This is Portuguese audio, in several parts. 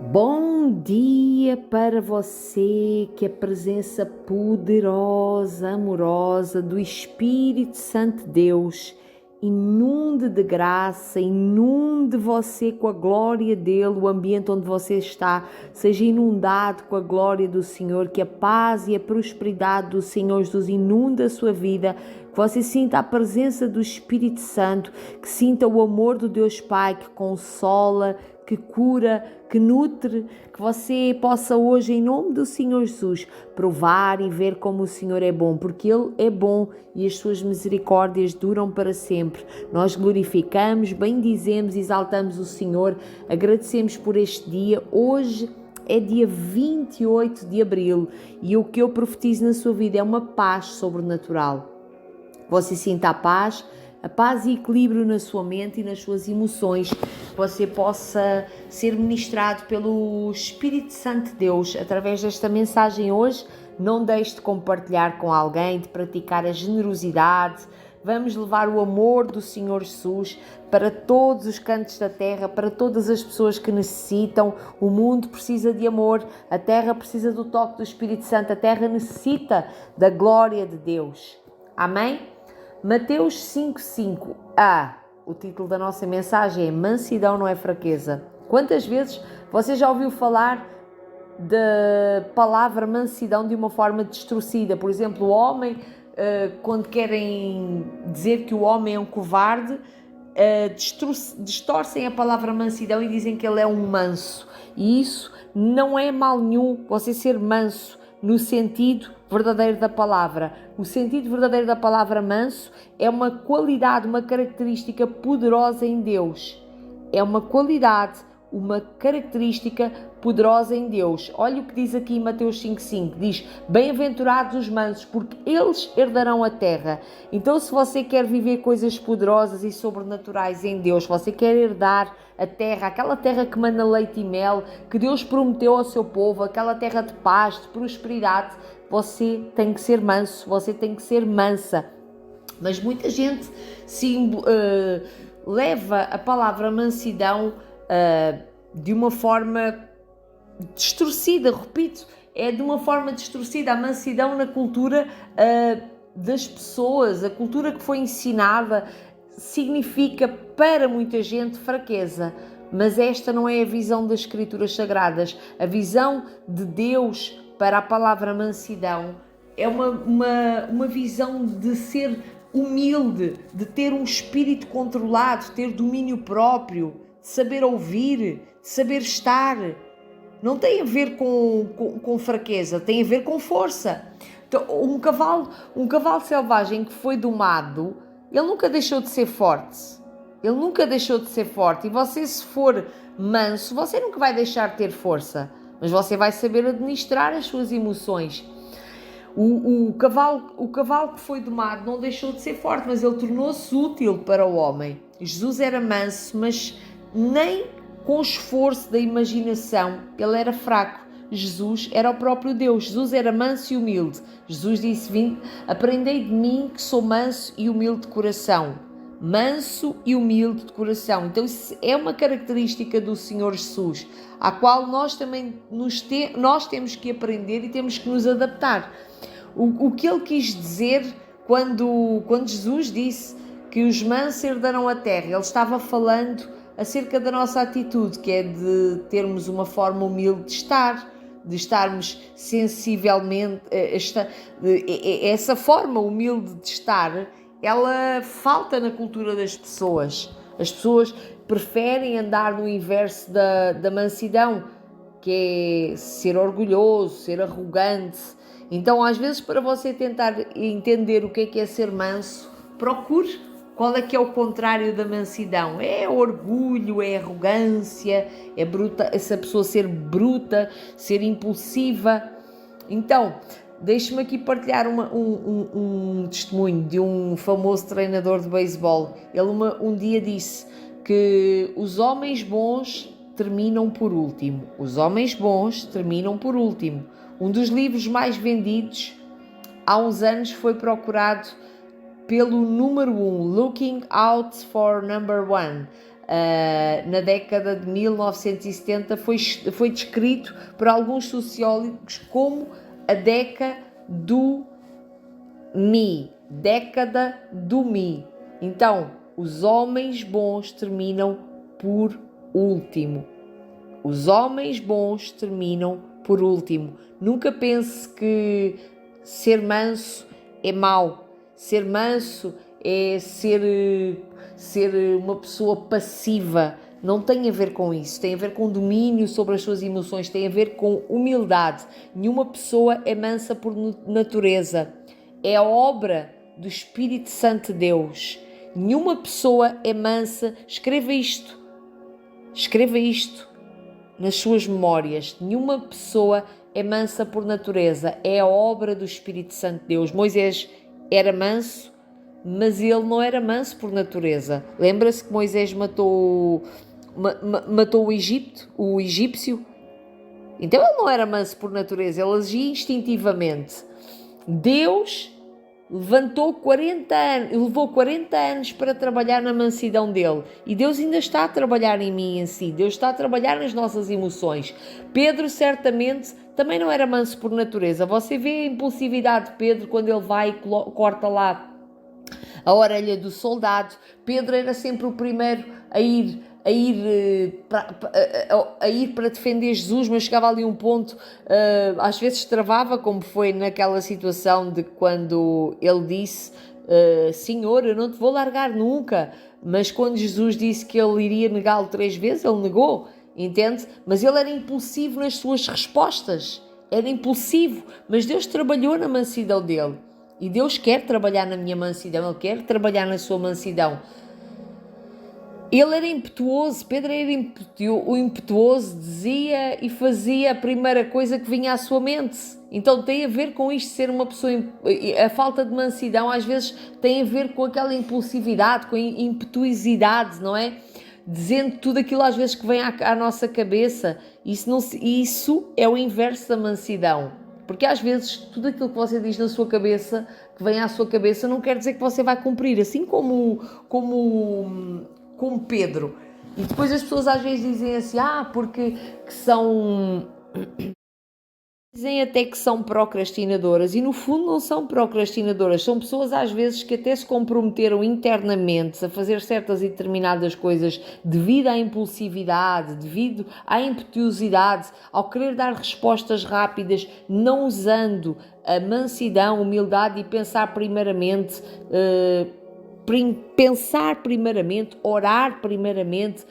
Bom dia para você, que a presença poderosa, amorosa do Espírito Santo de Deus inunde de graça, inunde você com a glória dele, o ambiente onde você está seja inundado com a glória do Senhor, que a paz e a prosperidade do Senhor Jesus inunde a sua vida, que você sinta a presença do Espírito Santo, que sinta o amor do Deus Pai que consola, que cura, que nutre, que você possa hoje, em nome do Senhor Jesus, provar e ver como o Senhor é bom, porque Ele é bom e as suas misericórdias duram para sempre. Nós glorificamos, bendizemos, exaltamos o Senhor, agradecemos por este dia. Hoje é dia 28 de abril e o que eu profetizo na sua vida é uma paz sobrenatural. Você sinta a paz e equilíbrio na sua mente e nas suas emoções, que você possa ser ministrado pelo Espírito Santo de Deus através desta mensagem hoje. Não deixe de compartilhar com alguém, de praticar a generosidade. Vamos levar o amor do Senhor Jesus para todos os cantos da terra, para todas as pessoas que necessitam. O mundo precisa de amor, a terra precisa do toque do Espírito Santo, a terra necessita da glória de Deus. Amém? Mateus 5:5. O título da nossa mensagem é Mansidão não é fraqueza. Quantas vezes você já ouviu falar da palavra mansidão de uma forma distorcida? Por exemplo, o homem, quando querem dizer que o homem é um covarde, distorcem a palavra mansidão e dizem que ele é um manso. E isso não é mal nenhum, você ser manso no sentido verdadeiro da palavra. O sentido verdadeiro da palavra manso é uma qualidade, uma característica poderosa em Deus. É uma qualidade, uma característica poderosa em Deus. Olha o que diz aqui em Mateus 5:5. Diz: bem-aventurados os mansos, porque eles herdarão a terra. Então, se você quer viver coisas poderosas e sobrenaturais em Deus, você quer herdar a terra, aquela terra que mana leite e mel, que Deus prometeu ao seu povo, aquela terra de paz, de prosperidade, você tem que ser manso, você tem que ser mansa. Mas muita gente leva a palavra mansidão de uma forma distorcida, repito, é de uma forma distorcida. A mansidão na cultura das pessoas, a cultura que foi ensinada, significa para muita gente fraqueza, mas esta não é a visão das Escrituras Sagradas. A visão de Deus para a palavra mansidão é uma visão de ser humilde, de ter um espírito controlado, de ter domínio próprio, de saber ouvir, de saber estar. Não tem a ver com fraqueza, tem a ver com força. Então, um cavalo selvagem que foi domado, ele nunca deixou de ser forte. Ele nunca deixou de ser forte. E você, se for manso, você nunca vai deixar de ter força. Mas você vai saber administrar as suas emoções. O cavalo que foi domado não deixou de ser forte, mas ele tornou-se útil para o homem. Jesus era manso, mas nem com esforço da imaginação. Ele era fraco. Jesus era o próprio Deus. Jesus era manso e humilde. Jesus disse: aprendei de mim que sou manso e humilde de coração. Manso e humilde de coração. Então isso é uma característica do Senhor Jesus, à qual nós também nós temos que aprender e temos que nos adaptar. O que ele quis dizer quando Jesus disse que os mansos herdarão a terra, ele estava falando acerca da nossa atitude, que é de termos uma forma humilde de estar, de estarmos sensivelmente, essa forma humilde de estar, ela falta na cultura das pessoas. As pessoas preferem andar no inverso da mansidão, que é ser orgulhoso, ser arrogante. Então, às vezes, para você tentar entender o que é ser manso, procure qual é que é o contrário da mansidão. É orgulho, é arrogância, é bruta, essa pessoa ser bruta, ser impulsiva. Então, deixe-me aqui partilhar um testemunho de um famoso treinador de beisebol. Ele um dia disse que os homens bons terminam por último. Os homens bons terminam por último. Um dos livros mais vendidos há uns anos foi procurado pelo número 1, Looking Out for Number 1. Na década de 1970 foi descrito por alguns sociólogos como a década do Me. Então, os homens bons terminam por último. Os homens bons terminam por último. Nunca pense que ser manso é mau. Ser manso é ser uma pessoa passiva. Não tem a ver com isso. Tem a ver com domínio sobre as suas emoções. Tem a ver com humildade. Nenhuma pessoa é mansa por natureza. É a obra do Espírito Santo de Deus. Nenhuma pessoa é mansa. Escreva isto nas suas memórias. Nenhuma pessoa é mansa por natureza. É a obra do Espírito Santo de Deus. Moisés era manso, mas ele não era manso por natureza. Lembra-se que Moisés matou o egípcio? Então ele não era manso por natureza, ele agia instintivamente. Deus levou 40 anos para trabalhar na mansidão dele. E Deus ainda está a trabalhar em mim e em si. Deus está a trabalhar nas nossas emoções. Pedro certamente também não era manso por natureza. Você vê a impulsividade de Pedro quando ele vai e corta lá a orelha do soldado. Pedro era sempre o primeiro a ir para defender Jesus, mas chegava ali um ponto, às vezes travava, como foi naquela situação de quando ele disse, Senhor, eu não te vou largar nunca, mas quando Jesus disse que ele iria negá-lo 3 vezes, ele negou, entende? Mas ele era impulsivo nas suas respostas, era impulsivo, mas Deus trabalhou na mansidão dele, e Deus quer trabalhar na minha mansidão, Ele quer trabalhar na sua mansidão. Ele era impetuoso, Pedro era impetuoso, dizia e fazia a primeira coisa que vinha à sua mente. Então tem a ver com isto, ser uma pessoa... A falta de mansidão às vezes tem a ver com aquela impulsividade, com a impetuosidade, não é? Dizendo tudo aquilo às vezes que vem à nossa cabeça. Isso é o inverso da mansidão. Porque às vezes tudo aquilo que você diz na sua cabeça, que vem à sua cabeça, não quer dizer que você vai cumprir. Assim como Pedro. E depois as pessoas às vezes dizem assim, porque são... Dizem até que são procrastinadoras e no fundo não são procrastinadoras, são pessoas às vezes que até se comprometeram internamente a fazer certas e determinadas coisas devido à impulsividade, devido à impetuosidade, ao querer dar respostas rápidas, não usando a mansidão, humildade e pensar primeiramente... pensar primeiramente, orar primeiramente,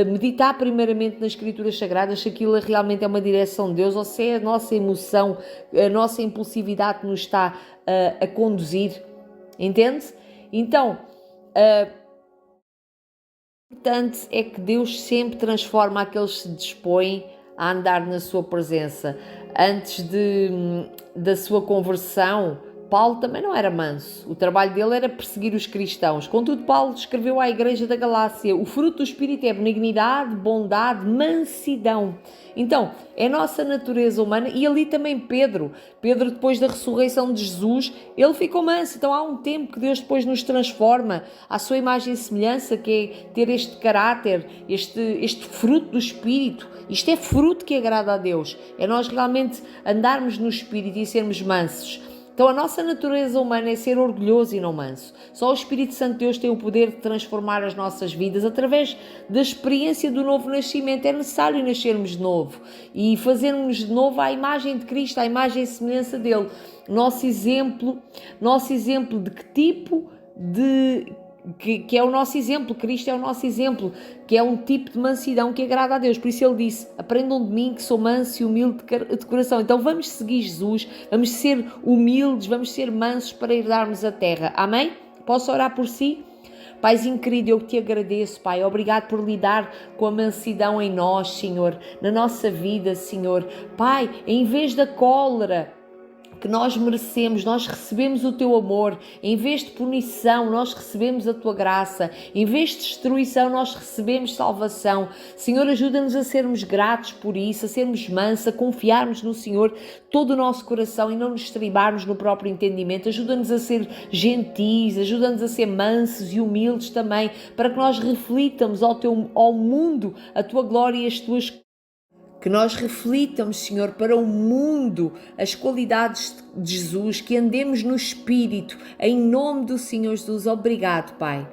meditar primeiramente nas Escrituras Sagradas, se aquilo realmente é uma direção de Deus ou se é a nossa emoção, a nossa impulsividade que nos está a conduzir, entende? Então, o importante é que Deus sempre transforma aqueles que se dispõem a andar na sua presença. Antes da sua conversão, Paulo também não era manso. O trabalho dele era perseguir os cristãos. Contudo, Paulo escreveu à igreja da Galácia: o fruto do Espírito é benignidade, bondade, mansidão. Então, é a nossa natureza humana. E ali também Pedro, depois da ressurreição de Jesus, ele ficou manso. Então há um tempo que Deus depois nos transforma à sua imagem e semelhança, que é ter este caráter, este fruto do Espírito. Isto é fruto que agrada a Deus. É nós realmente andarmos no Espírito e sermos mansos. Então a nossa natureza humana é ser orgulhoso e não manso. Só o Espírito Santo de Deus tem o poder de transformar as nossas vidas através da experiência do novo nascimento. É necessário nascermos de novo e fazermos de novo à imagem de Cristo, à imagem e semelhança dele. Nosso exemplo de que tipo de... Que é o nosso exemplo, Cristo é o nosso exemplo, que é um tipo de mansidão que agrada a Deus. Por isso ele disse: aprendam de mim que sou manso e humilde de coração. Então vamos seguir Jesus, vamos ser humildes, vamos ser mansos para herdarmos a terra. Amém? Posso orar por si? Paizinho querido, eu te agradeço, Pai. Obrigado por lidar com a mansidão em nós, Senhor, na nossa vida, Senhor. Pai, em vez da cólera, que nós merecemos, nós recebemos o Teu amor. Em vez de punição, nós recebemos a Tua graça. Em vez de destruição, nós recebemos salvação. Senhor, ajuda-nos a sermos gratos por isso, a sermos mansos, a confiarmos no Senhor todo o nosso coração e não nos estribarmos no próprio entendimento. Ajuda-nos a ser gentis, ajuda-nos a ser mansos e humildes também, para que nós reflitamos ao mundo a Tua glória e as Tuas. Que nós reflitamos, Senhor, para o mundo as qualidades de Jesus, que andemos no Espírito, em nome do Senhor Jesus. Obrigado, Pai.